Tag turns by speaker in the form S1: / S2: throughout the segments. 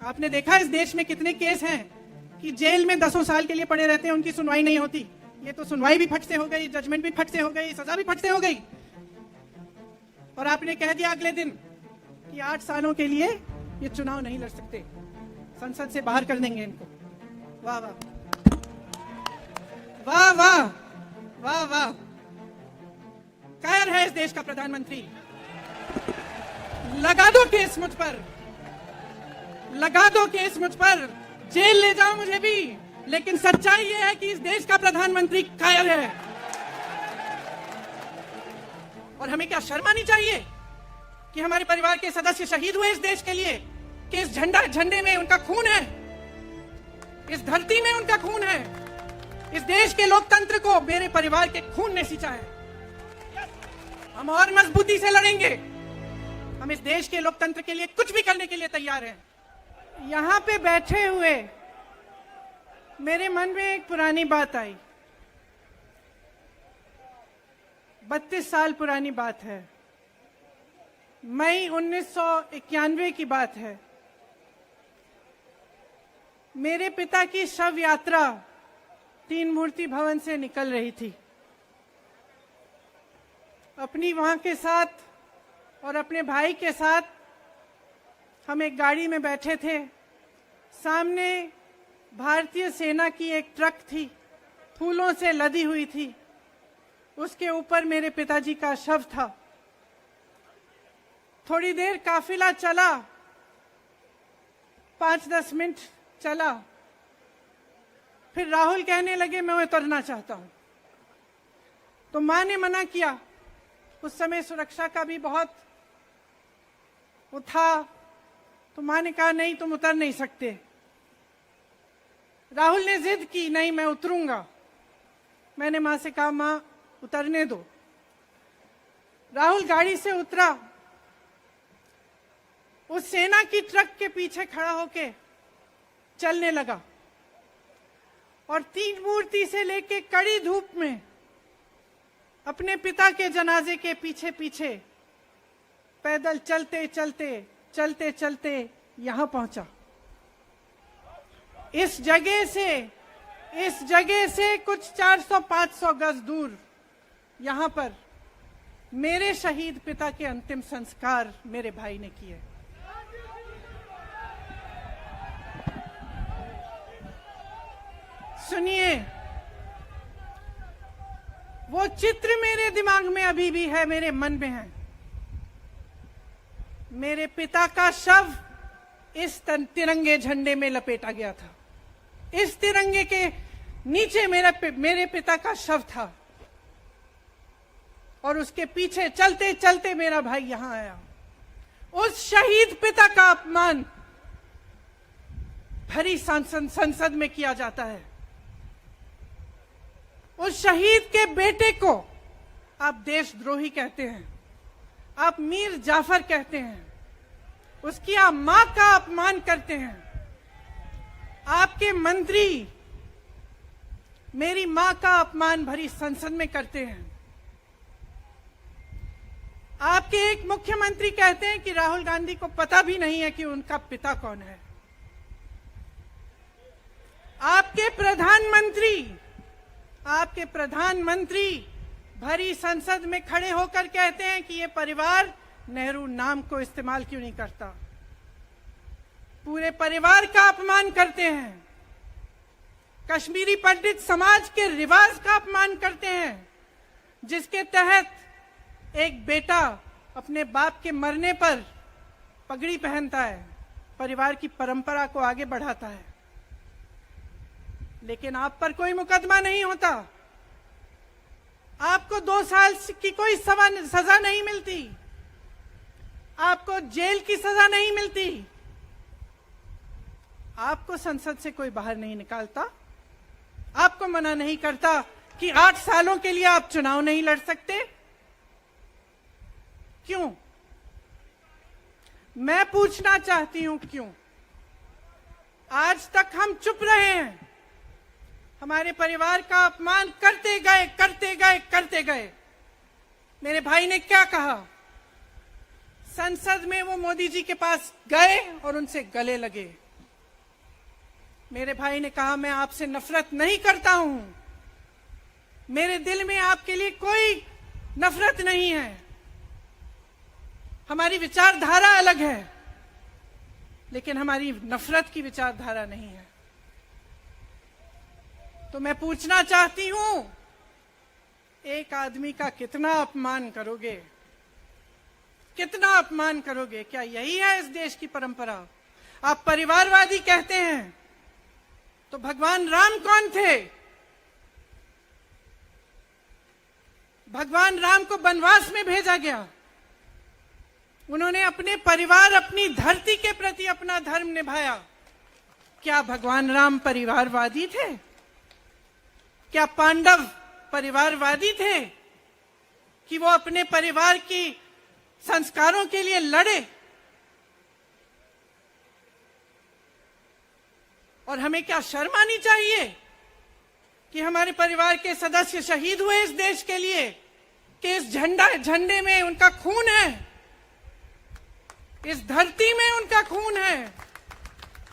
S1: आपने देखा इस देश में कितने केस हैं कि जेल में 10 साल के लिए पड़े रहते हैं, उनकी सुनवाई नहीं होती। ये तो सुनवाई भी फट से हो गई, जजमेंट भी फट से हो गई, सजा भी फट से हो गई। और आपने कह दिया अगले दिन कि 8 सालों के लिए ये चुनाव नहीं लड़ सकते, संसद से बाहर कर देंगे इनको। वाह वाह वाह वाह वाह वाह, कायर है इस देश का प्रधानमंत्री। लगा दो केस मुझ पर, लगा दो केस मुझ पर, जेल ले जाओ मुझे भी, लेकिन सच्चाई यह है कि इस देश का प्रधानमंत्री कायर है। और हमें क्या शर्म आनी चाहिए कि हमारे परिवार के सदस्य शहीद हुए इस देश के लिए, कि इस झंडे में उनका खून है, इस धरती में उनका खून है। इस देश के लोकतंत्र को मेरे परिवार के खून ने सींचा है। हम और मजबूती से लड़ेंगे। हम इस देश के लोकतंत्र के लिए कुछ भी करने के लिए तैयार हैं। यहां पे बैठे हुए मेरे मन में एक पुरानी बात आई, 32 साल पुरानी बात है। मई 1991 की बात है। मेरे पिता की शव यात्रा 3 मूर्ति भवन से निकल रही थी। अपनी मां के साथ और अपने भाई के साथ हम एक गाड़ी में बैठे थे। सामने भारतीय सेना की एक ट्रक थी, फूलों से लदी हुई थी। उसके ऊपर मेरे पिताजी का शव था। थोड़ी देर काफिला चला, 5-10 मिनट चला, फिर राहुल कहने लगे मैं उतरना चाहता हूं। तो मां ने मना किया। उस समय सुरक्षा का भी बहुत वो था, तो मां ने कहा नहीं तुम उतर नहीं सकते। राहुल ने जिद की नहीं मैं उतरूंगा। मैंने मां से कहा मां उतरने दो। राहुल गाड़ी से उतरा, उस सेना की ट्रक के पीछे खड़ा होके चलने लगा और 3 मूर्ति से लेके कड़ी धूप में अपने पिता के जनाजे के पीछे पीछे पैदल चलते चलते चलते चलते यहां पहुंचा। इस जगह से कुछ 400-500 गज दूर यहां पर मेरे शहीद पिता के अंतिम संस्कार मेरे भाई ने किए। सुनिए, वो चित्र मेरे दिमाग में अभी भी है, मेरे मन में है। मेरे पिता का शव इस तिरंगे झंडे में लपेटा गया था। इस तिरंगे के नीचे मेरे पिता का शव था और उसके पीछे चलते चलते मेरा भाई यहां आया। उस शहीद पिता का अपमान भरी संसद में किया जाता है। उस शहीद के बेटे को आप देशद्रोही कहते हैं, आप मीर जाफर कहते हैं, उसकी आप मां का अपमान करते हैं। आपके मंत्री मेरी मां का अपमान भरी संसद में करते हैं। आपके एक मुख्यमंत्री कहते हैं कि राहुल गांधी को पता भी नहीं है कि उनका पिता कौन है। आपके प्रधानमंत्री भरी संसद में खड़े होकर कहते हैं कि ये परिवार नेहरू नाम को इस्तेमाल क्यों नहीं करता। पूरे परिवार का अपमान करते हैं। कश्मीरी पंडित समाज के रिवाज का अपमान करते हैं, जिसके तहत एक बेटा अपने बाप के मरने पर पगड़ी पहनता है, परिवार की परंपरा को आगे बढ़ाता है। लेकिन आप पर कोई मुकदमा नहीं होता, आपको 2 साल की कोई सजा नहीं मिलती, आपको जेल की सजा नहीं मिलती, आपको संसद से कोई बाहर नहीं निकालता, आपको मना नहीं करता कि 8 सालों के लिए आप चुनाव नहीं लड़ सकते। क्यों? मैं पूछना चाहती हूं क्यों? आज तक हम चुप रहे हैं, हमारे परिवार का अपमान करते गए करते गए करते गए। मेरे भाई ने क्या कहा? संसद में वो मोदी जी के पास गए और उनसे गले लगे। मेरे भाई ने कहा, मैं आपसे नफरत नहीं करता हूं, मेरे दिल में आपके लिए कोई नफरत नहीं है, हमारी विचारधारा अलग है, लेकिन हमारी नफरत की विचारधारा नहीं है। तो मैं पूछना चाहती हूं, एक आदमी का कितना अपमान करोगे, कितना अपमान करोगे? क्या यही है इस देश की परंपरा? आप परिवारवादी कहते हैं, तो भगवान राम कौन थे? भगवान राम को वनवास में भेजा गया, उन्होंने अपने परिवार, अपनी धरती के प्रति अपना धर्म निभाया। क्या भगवान राम परिवारवादी थे? क्या पांडव परिवारवादी थे कि वो अपने परिवार की संस्कारों के लिए लड़े? और हमें क्या शर्म आनी चाहिए कि हमारे परिवार के सदस्य शहीद हुए इस देश के लिए, कि इस झंडे में उनका खून है, इस धरती में उनका खून है,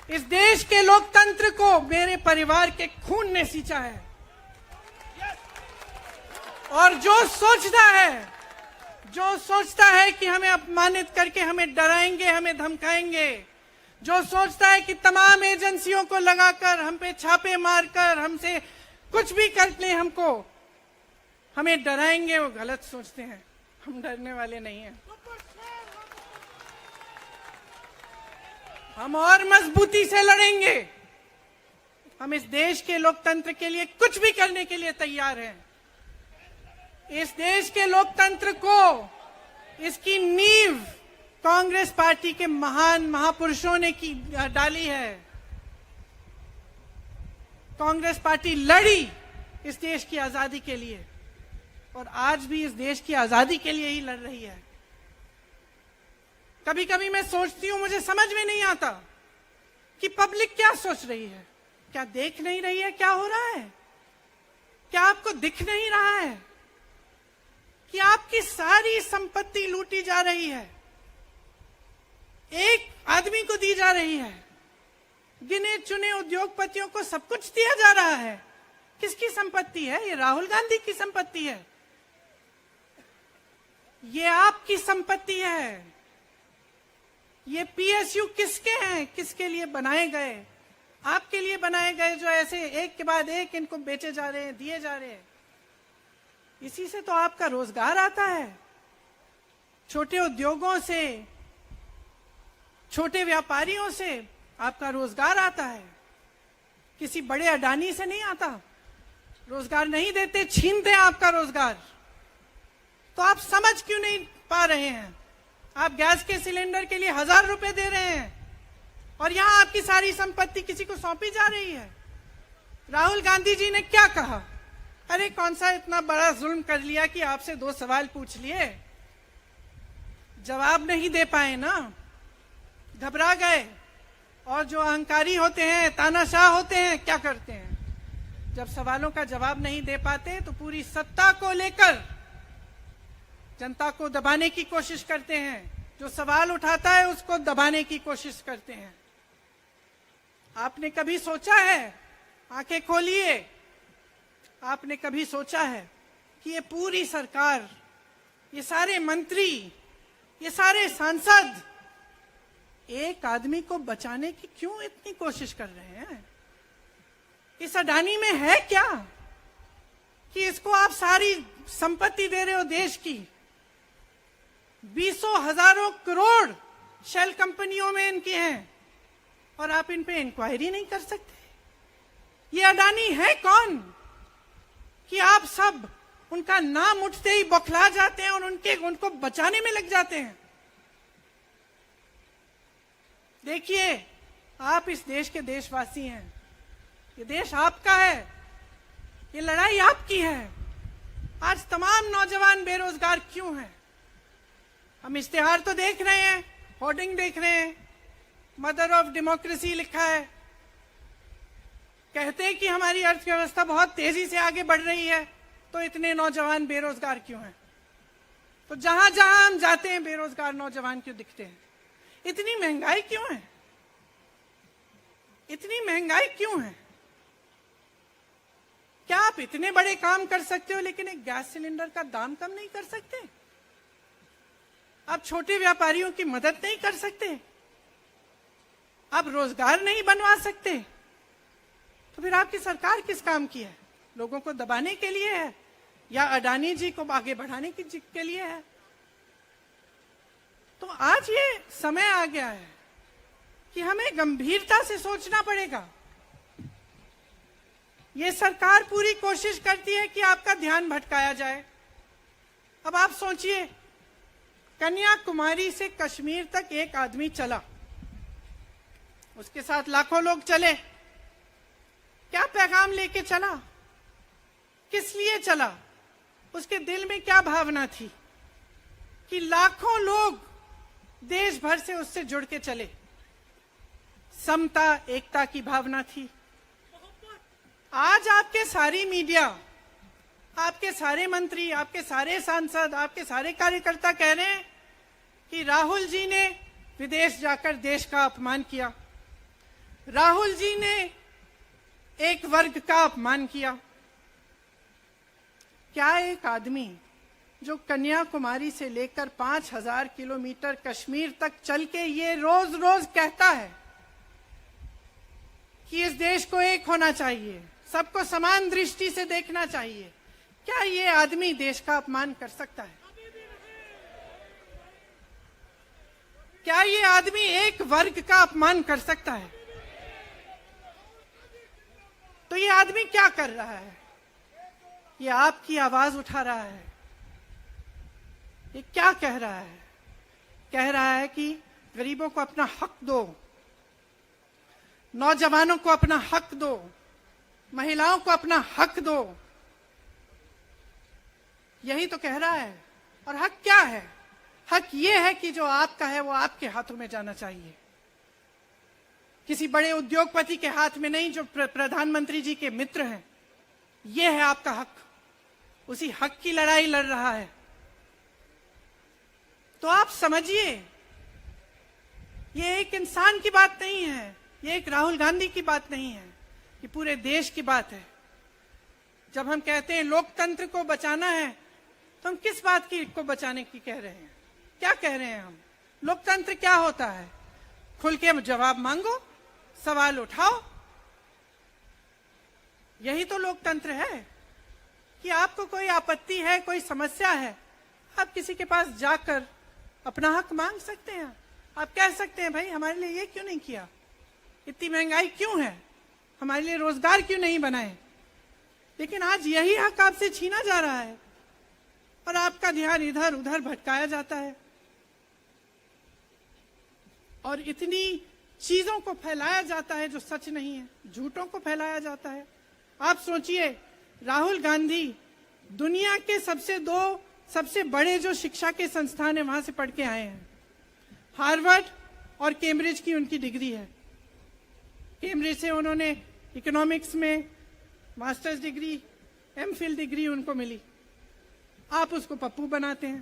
S1: इस देश के लोकतंत्र को मेरे परिवार के खून ने सींचा है। और जो सोचता है कि हमें अपमानित करके हमें डराएंगे, हमें धमकाएंगे, जो सोचता है कि तमाम एजेंसियों को लगाकर, हम पे छापे मारकर, हमसे कुछ भी कर ले, हमको हमें डराएंगे, वो गलत सोचते हैं। हम डरने वाले नहीं हैं। हम और मजबूती से लड़ेंगे। हम इस देश के लोकतंत्र के लिए कुछ भी करने के लिए तैयार हैं। इस देश के लोकतंत्र को, इसकी नींव कांग्रेस पार्टी के महान महापुरुषों ने डाली है। कांग्रेस पार्टी लड़ी इस देश की आजादी के लिए, और आज भी इस देश की आजादी के लिए ही लड़ रही है। कभी कभी मैं सोचती हूं, मुझे समझ में नहीं आता कि पब्लिक क्या सोच रही है। क्या देख नहीं रही है क्या हो रहा है? क्या आपको दिख नहीं रहा है कि आपकी सारी संपत्ति लूटी जा रही है, एक आदमी को दी जा रही है, गिने चुने उद्योगपतियों को सब कुछ दिया जा रहा है? किसकी संपत्ति है? ये राहुल गांधी की संपत्ति है, ये आपकी संपत्ति है। ये पीएसयू किसके हैं? किसके लिए बनाए गए? आपके लिए बनाए गए, जो ऐसे एक के बाद एक इनको बेचे जा रहे हैं, दिए जा रहे हैं। इसी से तो आपका रोजगार आता है। छोटे उद्योगों से, छोटे व्यापारियों से आपका रोजगार आता है। किसी बड़े अडानी से नहीं आता। रोजगार नहीं देते, छीनते हैं आपका रोजगार। तो आप समझ क्यों नहीं पा रहे हैं? आप गैस के सिलेंडर के लिए 1000 रुपए दे रहे हैं, और यहां आपकी सारी संपत्ति किसी को सौंपी जा रही है। राहुल गांधी जी ने क्या कहा? अरे कौन सा इतना बड़ा जुल्म कर लिया कि आपसे 2 सवाल पूछ लिए, जवाब नहीं दे पाए ना, घबरा गए। और जो अहंकारी होते हैं, तानाशाह होते हैं, क्या करते हैं? जब सवालों का जवाब नहीं दे पाते तो पूरी सत्ता को लेकर जनता को दबाने की कोशिश करते हैं। जो सवाल उठाता है उसको दबाने की कोशिश करते हैं। आपने कभी सोचा है, आंखें खोलिए, आपने कभी सोचा है कि ये पूरी सरकार, ये सारे मंत्री, ये सारे सांसद एक आदमी को बचाने की क्यों इतनी कोशिश कर रहे हैं? इस अडानी में है क्या कि इसको आप सारी संपत्ति दे रहे हो देश की? 20 हजारों करोड़ शेल कंपनियों में इनकी हैं, और आप इन पे इंक्वायरी नहीं कर सकते। ये अडानी है कौन कि आप सब उनका नाम उठते ही बौखला जाते हैं और उनको बचाने में लग जाते हैं? देखिए, आप इस देश के देशवासी हैं, ये देश आपका है, ये लड़ाई आपकी है। आज तमाम नौजवान बेरोजगार क्यों हैं? हम इश्तिहार तो देख रहे हैं, होर्डिंग देख रहे हैं, मदर ऑफ डेमोक्रेसी लिखा है, कहते हैं कि हमारी अर्थव्यवस्था बहुत तेजी से आगे बढ़ रही है, तो इतने नौजवान बेरोजगार क्यों हैं? तो जहां जहां हम जाते हैं बेरोजगार नौजवान क्यों दिखते हैं? इतनी महंगाई क्यों है? इतनी महंगाई क्यों है? क्या आप इतने बड़े काम कर सकते हो लेकिन एक गैस सिलेंडर का दाम कम नहीं कर सकते? आप छोटे व्यापारियों की मदद नहीं कर सकते? आप रोजगार नहीं बनवा सकते? तो फिर आपकी सरकार किस काम की है? लोगों को दबाने के लिए है या अडानी जी को आगे बढ़ाने के लिए है? तो आज ये समय आ गया है कि हमें गंभीरता से सोचना पड़ेगा। ये सरकार पूरी कोशिश करती है कि आपका ध्यान भटकाया जाए। अब आप सोचिए, कन्याकुमारी से कश्मीर तक एक आदमी चला, उसके साथ लाखों लोग चले। क्या पैगाम लेके चला? किस लिए चला? उसके दिल में क्या भावना थी कि लाखों लोग देश भर से उससे जुड़ के चले? समता, एकता की भावना थी। आज आपके सारी मीडिया, आपके सारे मंत्री, आपके सारे सांसद, आपके सारे कार्यकर्ता कह रहे हैं कि राहुल जी ने विदेश जाकर देश का अपमान किया, राहुल जी ने एक वर्ग का अपमान किया। क्या एक आदमी जो कन्याकुमारी से लेकर 5000 किलोमीटर कश्मीर तक चल के ये रोज रोज कहता है कि इस देश को एक होना चाहिए, सबको समान दृष्टि से देखना चाहिए, क्या ये आदमी देश का अपमान कर सकता है? क्या ये आदमी एक वर्ग का अपमान कर सकता है? तो ये आदमी क्या कर रहा है? ये आपकी आवाज उठा रहा है। ये क्या कह रहा है? कह रहा है कि गरीबों को अपना हक दो, नौजवानों को अपना हक दो, महिलाओं को अपना हक दो। यही तो कह रहा है। और हक क्या है? हक ये है कि जो आपका है वो आपके हाथों में जाना चाहिए, किसी बड़े उद्योगपति के हाथ में नहीं, जो प्रधानमंत्री जी के मित्र हैं। ये है आपका हक। उसी हक की लड़ाई लड़ रहा है। तो आप समझिए, ये एक इंसान की बात नहीं है, ये एक राहुल गांधी की बात नहीं है, ये पूरे देश की बात है। जब हम कहते हैं लोकतंत्र को बचाना है, तो हम किस बात को बचाने की कह रहे हैं? क्या कह रहे हैं हम? लोकतंत्र क्या होता है? खुल के जवाब मांगो, सवाल उठाओ। यही तो लोकतंत्र है कि आपको कोई आपत्ति है, कोई समस्या है, आप किसी के पास जाकर अपना हक मांग सकते हैं। आप कह सकते हैं, भाई हमारे लिए ये क्यों नहीं किया, इतनी महंगाई क्यों है, हमारे लिए रोजगार क्यों नहीं बनाए? लेकिन आज यही हक आपसे छीना जा रहा है और आपका ध्यान इधर उधर भटकाया जाता है और इतनी चीजों को फैलाया जाता है जो सच नहीं है, झूठों को फैलाया जाता है। आप सोचिए, राहुल गांधी दुनिया के सबसे बड़े जो शिक्षा के संस्थान है वहां से पढ़ के आए हैं। हार्वर्ड और कैम्ब्रिज की उनकी डिग्री है। कैम्ब्रिज से उन्होंने इकोनॉमिक्स में मास्टर्स डिग्री, एमफिल डिग्री उनको मिली। आप उसको पप्पू बनाते हैं।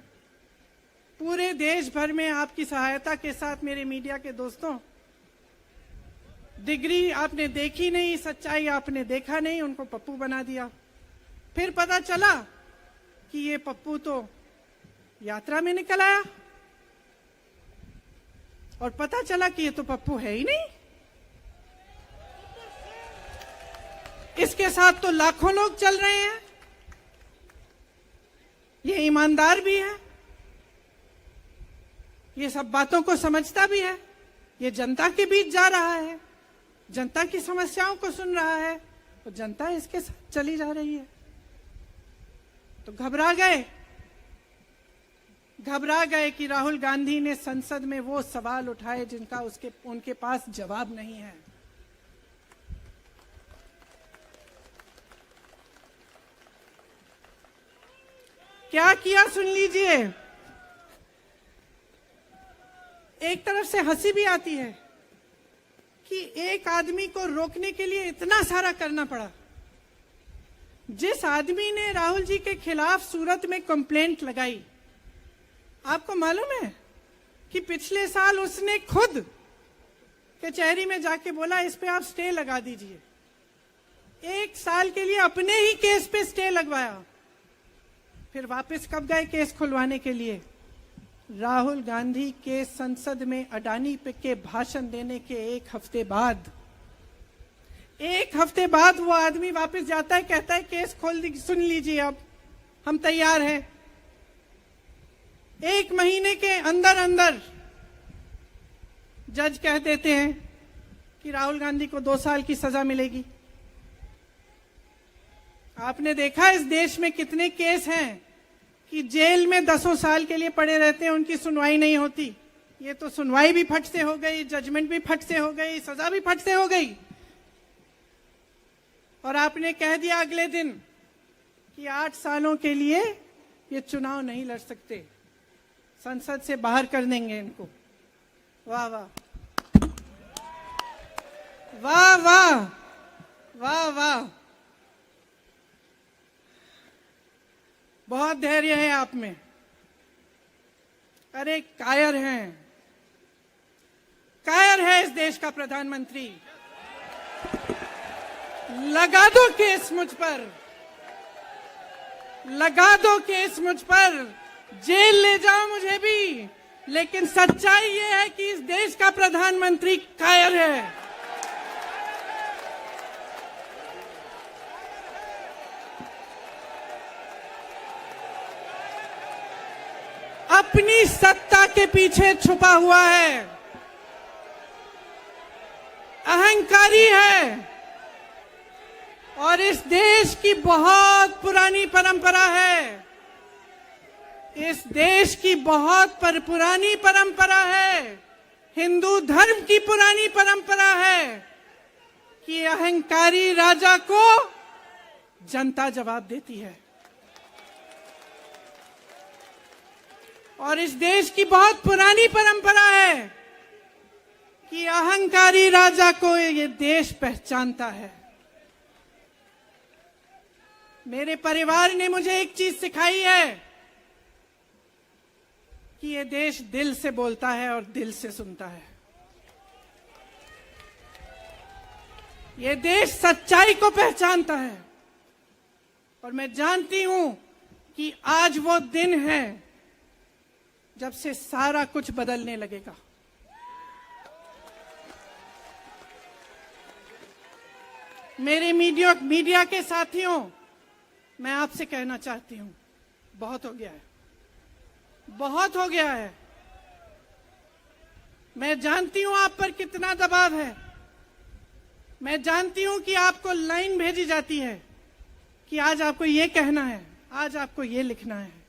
S1: पूरे देश भर में आपकी सहायता के साथ मेरे मीडिया के दोस्तों, डिग्री आपने देखी नहीं, सच्चाई आपने देखा नहीं, उनको पप्पू बना दिया। फिर पता चला कि ये पप्पू तो यात्रा में निकल आया और पता चला कि ये तो पप्पू है ही नहीं। इसके साथ तो लाखों लोग चल रहे हैं। ये ईमानदार भी है, ये सब बातों को समझता भी है, ये जनता के बीच जा रहा है, जनता की समस्याओं को सुन रहा है, तो जनता इसके साथ चली जा रही है। तो घबरा गए कि राहुल गांधी ने संसद में वो सवाल उठाए जिनका उनके पास जवाब नहीं है। क्या किया सुन लीजिए। एक तरफ से हंसी भी आती है कि एक आदमी को रोकने के लिए इतना सारा करना पड़ा। जिस आदमी ने राहुल जी के खिलाफ सूरत में कंप्लेंट लगाई, आपको मालूम है कि पिछले साल उसने खुद कचहरी में जाके बोला इस पे आप स्टे लगा दीजिए। 1 साल के लिए अपने ही केस पे स्टे लगवाया। फिर वापस कब गए केस खुलवाने के लिए? राहुल गांधी के संसद में अडानी पे के भाषण देने के 1 हफ्ते बाद। 1 हफ्ते बाद वो आदमी वापस जाता है, कहता है केस खोल दी, सुन लीजिए अब हम तैयार हैं। 1 महीने के अंदर अंदर जज कह देते हैं कि राहुल गांधी को 2 साल की सजा मिलेगी। आपने देखा इस देश में कितने केस हैं कि जेल में 10 साल के लिए पड़े रहते हैं, उनकी सुनवाई नहीं होती। ये तो सुनवाई भी फट से हो गई, जजमेंट भी फट से हो गई, सजा भी फट से हो गई। और आपने कह दिया अगले दिन कि 8 सालों के लिए ये चुनाव नहीं लड़ सकते, संसद से बाहर कर देंगे इनको। वाह वाह वाह वाह वाह वाह, बहुत धैर्य है आप में। अरे कायर हैं, कायर है इस देश का प्रधानमंत्री। लगा दो केस मुझ पर, लगा दो केस मुझ पर, जेल ले जाओ मुझे भी, लेकिन सच्चाई ये है कि इस देश का प्रधानमंत्री कायर है। अपनी सत्ता के पीछे छुपा हुआ है, अहंकारी है। और इस देश की बहुत पुरानी परंपरा है, इस देश की बहुत पुरानी परंपरा है, हिंदू धर्म की पुरानी परंपरा है कि अहंकारी राजा को जनता जवाब देती है। और इस देश की बहुत पुरानी परंपरा है कि अहंकारी राजा को ये देश पहचानता है। मेरे परिवार ने मुझे एक चीज सिखाई है कि ये देश दिल से बोलता है और दिल से सुनता है। ये देश सच्चाई को पहचानता है। और मैं जानती हूं कि आज वो दिन है जब से सारा कुछ बदलने लगेगा। मेरे मीडिया के साथियों, मैं आपसे कहना चाहती हूं, बहुत हो गया है, बहुत हो गया है। मैं जानती हूं आप पर कितना दबाव है। मैं जानती हूं कि आपको लाइन भेजी जाती है कि आज आपको ये कहना है, आज आपको ये लिखना है।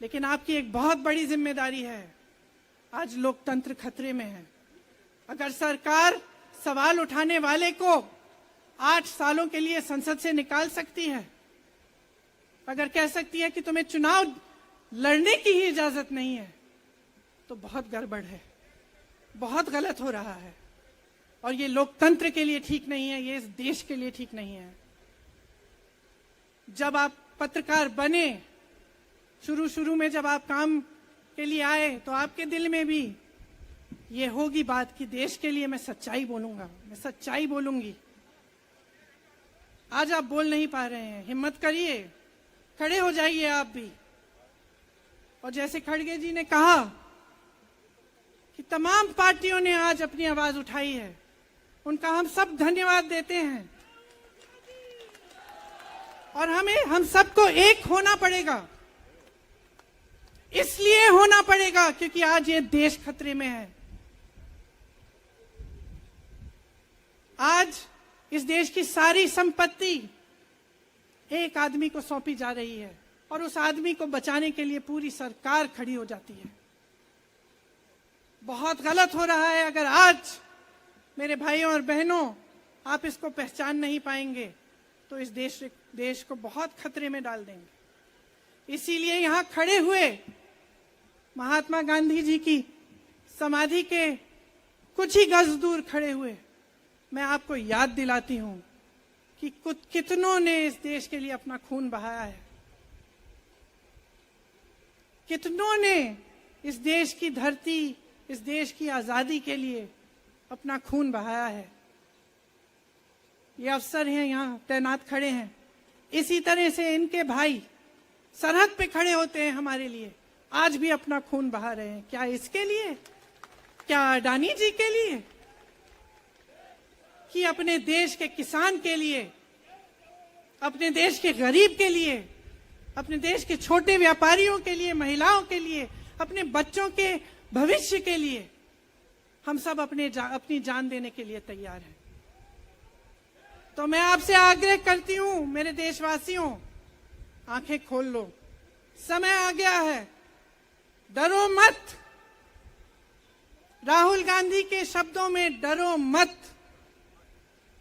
S1: लेकिन आपकी एक बहुत बड़ी जिम्मेदारी है। आज लोकतंत्र खतरे में है। अगर सरकार सवाल उठाने वाले को 8 सालों के लिए संसद से निकाल सकती है, अगर कह सकती है कि तुम्हें चुनाव लड़ने की ही इजाजत नहीं है, तो बहुत गड़बड़ है, बहुत गलत हो रहा है। और ये लोकतंत्र के लिए ठीक नहीं है, ये इस देश के लिए ठीक नहीं है। जब आप पत्रकार बने, शुरू में जब आप काम के लिए आए, तो आपके दिल में भी ये होगी बात कि देश के लिए मैं सच्चाई बोलूंगा, मैं सच्चाई बोलूंगी। आज आप बोल नहीं पा रहे हैं, हिम्मत करिए, खड़े हो जाइए आप भी। और जैसे खड़गे जी ने कहा कि तमाम पार्टियों ने आज अपनी आवाज उठाई है, उनका हम सब धन्यवाद देते हैं। और हम सबको एक होना पड़ेगा। इसलिए होना पड़ेगा क्योंकि आज ये देश खतरे में है। आज इस देश की सारी संपत्ति एक आदमी को सौंपी जा रही है और उस आदमी को बचाने के लिए पूरी सरकार खड़ी हो जाती है। बहुत गलत हो रहा है। अगर आज मेरे भाइयों और बहनों आप इसको पहचान नहीं पाएंगे तो इस देश को बहुत खतरे में डाल देंगे। इसीलिए यहां खड़े हुए महात्मा गांधी जी की समाधि के कुछ ही गज दूर खड़े हुए मैं आपको याद दिलाती हूं कि कितनों ने इस देश के लिए अपना खून बहाया है, कितनों ने इस देश की धरती, इस देश की आजादी के लिए अपना खून बहाया है। ये अफसर हैं यहाँ तैनात खड़े हैं, इसी तरह से इनके भाई सरहद पे खड़े होते हैं हमारे लिए, आज भी अपना खून बहा रहे हैं। क्या इसके लिए? क्या अडानी जी के लिए? कि अपने देश के किसान के लिए, अपने देश के गरीब के लिए, अपने देश के छोटे व्यापारियों के लिए, महिलाओं के लिए, अपने बच्चों के भविष्य के लिए हम सब अपनी जान देने के लिए तैयार हैं। तो मैं आपसे आग्रह करती हूं, मेरे देशवासियों, आंखें खोल लो, समय आ गया है, डरो मत। राहुल गांधी के शब्दों में डरो मत,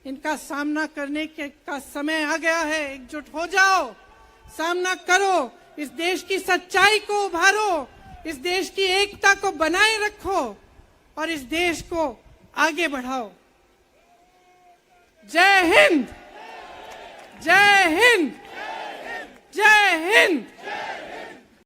S1: इनका सामना करने का समय आ गया है। एकजुट हो जाओ, सामना करो, इस देश की सच्चाई को उभारो, इस देश की एकता को बनाए रखो और इस देश को आगे बढ़ाओ। जय हिंद, जय हिंद, जय हिंद।